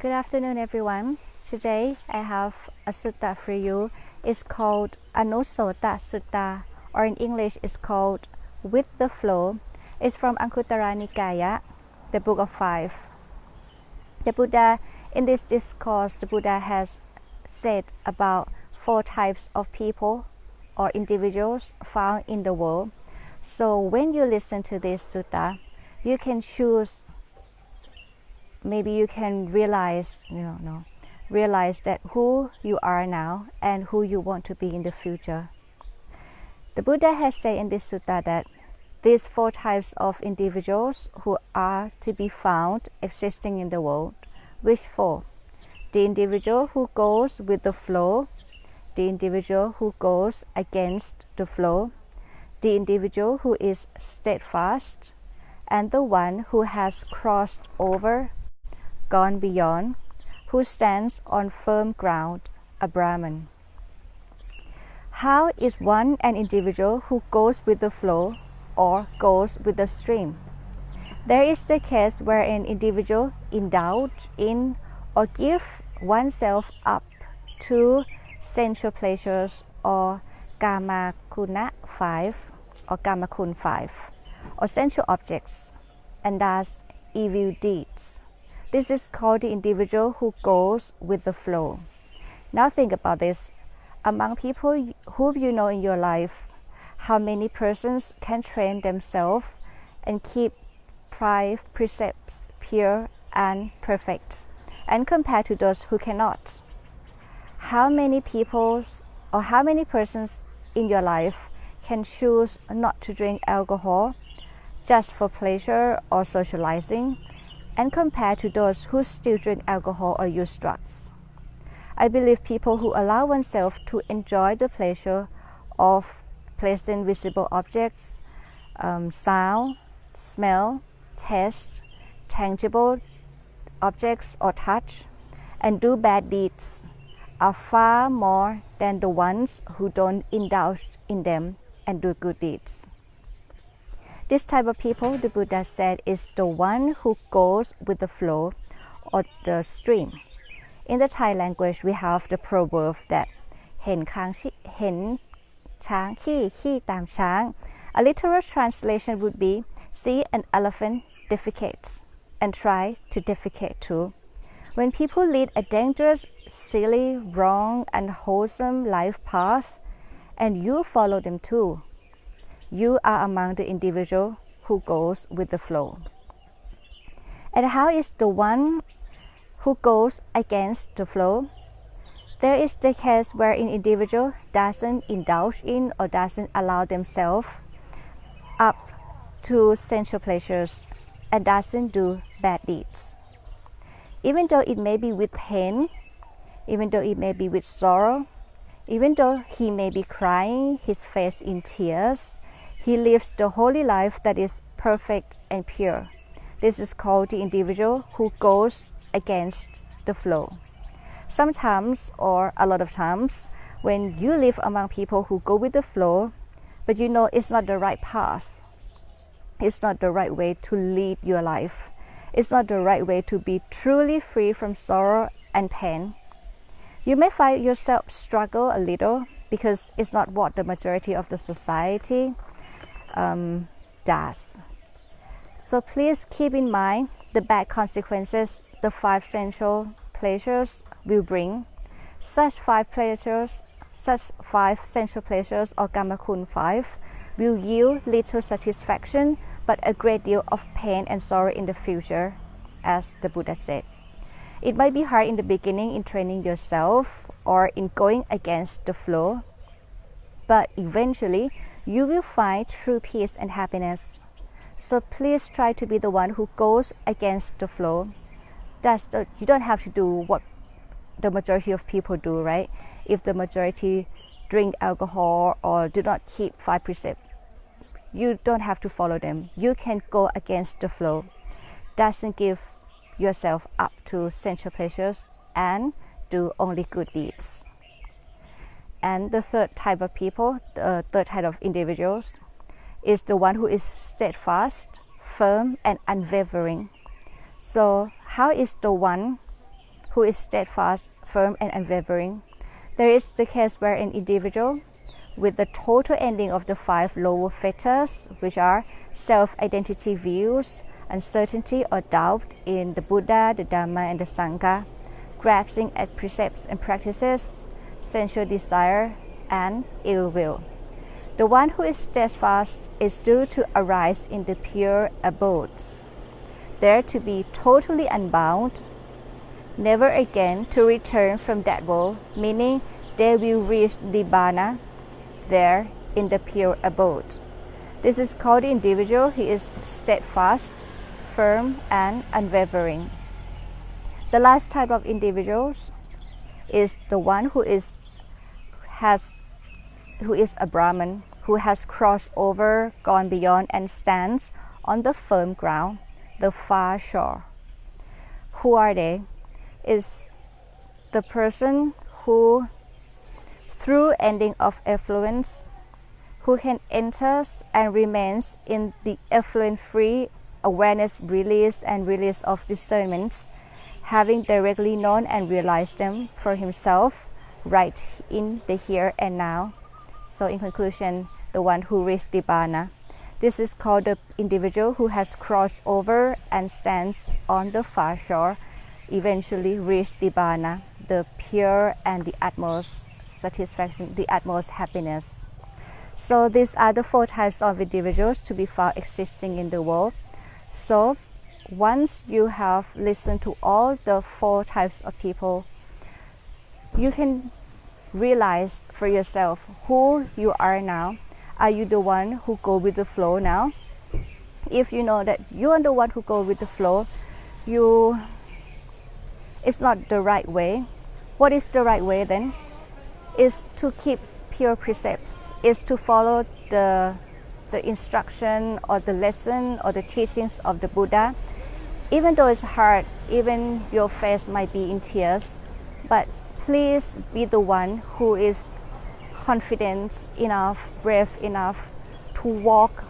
Good afternoon, everyone. Today I have a sutta for you. It's called Anusota Sutta, or in English it's called With the Flow. It's from Anguttara Nikaya, the book of 5. The Buddha, in this discourse, the Buddha has said about 4 types of people or individuals found in the world. So when you listen to this sutta, you can choose. Maybe you can realize that who you are now and who you want to be in the future. The Buddha has said in this sutta that these 4 types of individuals who are to be found existing in the world. Which 4? The individual who goes with the flow, the individual who goes against the flow, the individual who is steadfast, and the one who has crossed over, gone beyond, who stands on firm ground, a brahman. How is one an individual who goes with the flow or goes with the stream? There is the case where an individual indulge in or give oneself up to sensual pleasures or kamakuna 5 or kamakun 5 or sensual objects and does evil deeds. This is called the individual who goes with the flow. Now think about this. Among people whom you know in your life, how many persons can train themselves and keep 5 precepts pure and perfect, and compared to those who cannot? How many people or how many persons in your life can choose not to drink alcohol just for pleasure or socializing, and compared to those who still drink alcohol or use drugs? I believe people who allow oneselves to enjoy the pleasure of pleasant visible objects, sound, smell, taste, tangible objects or touch, and do bad deeds are far more than the ones who don't indulge in them and do good deeds. This type of people, the Buddha said, is the one who goes with the flow or the stream. In the Thai language, we have the proverb that เห็นช้างขี้ตามช้าง. A literal translation would be, see an elephant defecate and try to defecate too. When people lead a dangerous, silly, wrong, unwholesome life path, and you follow them too, you are among the individual who goes with the flow. And how is the one who goes against the flow? There is the case where an individual doesn't indulge in or doesn't allow themselves up to sensual pleasures and doesn't do bad deeds. Even though it may be with pain, even though it may be with sorrow, even though he may be crying his face in tears, he lives the holy life that is perfect and pure. This is called the individual who goes against the flow. Sometimes, or a lot of times, when you live among people who go with the flow, but you know it's not the right path, it's not the right way to lead your life, it's not the right way to be truly free from sorrow and pain, you may find yourself struggle a little because it's not what the majority of the society does. So please keep in mind the bad consequences the 5 sensual pleasures will bring. Such 5 sensual pleasures or kamakun 5 will yield little satisfaction but a great deal of pain and sorrow in the future, as the Buddha said. It might be hard in the beginning in training yourself or in going against the flow, but eventually you will find true peace and happiness. So please try to be the one who goes against the flow. You don't have to do what the majority of people do, right? If the majority drink alcohol or do not keep 5 precepts, you don't have to follow them. You can go against the flow. Doesn't give yourself up to sensual pleasures and do only good deeds. And the 3rd type of people, the 3rd type of individuals, is the one who is steadfast, firm, and unwavering. So how is the one who is steadfast, firm, and unwavering. There is the case where an individual, with the total ending of the 5 lower fetters, which are self-identity views, uncertainty or doubt in the Buddha, the Dhamma, and the Sangha, grasping at precepts and practices, sensual desire, and ill will. The one who is steadfast is due to arise in the pure abodes, there to be totally unbound, never again to return from that world, meaning they will reach Nibbana there in the pure abode. This is called the individual. He is steadfast, firm, and unwavering. The last type of individuals is the one who is a brahman, who has crossed over, gone beyond, and stands on the firm ground, the far shore. Who are they? Is the person who, through ending of effluence, who can enter and remains in the effluent-free awareness release and release of discernment, having directly known and realized them for himself right in the here and now. So in conclusion, the one who reached Nibbana. This is called the individual who has crossed over and stands on the far shore, eventually reached Nibbana, the pure and the utmost satisfaction, the utmost happiness. So these are the 4 types of individuals to be found existing in the world. So once you have listened to all the 4 types of people, you can realize for yourself who you are now. Are you the one who go with the flow now? If you know that you are the one who go with the flow, it's not the right way. What is the right way then? Is to keep pure precepts, is to follow the instruction or the lesson or the teachings of the Buddha. Even though it's hard, even your face might be in tears, but please be the one who is confident enough, brave enough to walk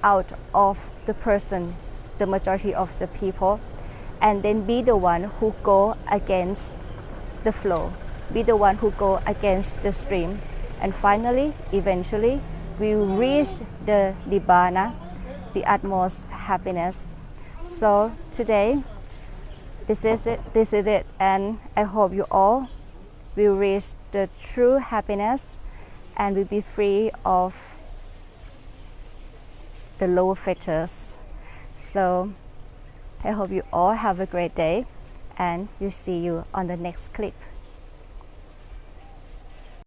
out of the person, the majority of the people, and then be the one who go against the flow, be the one who go against the stream, and finally, eventually, we will reach the Nibbana, the utmost happiness. So today, this is it, and I hope you all will reach the true happiness and will be free of the lower fetters. So I hope you all have a great day, and we'll see you on the next clip.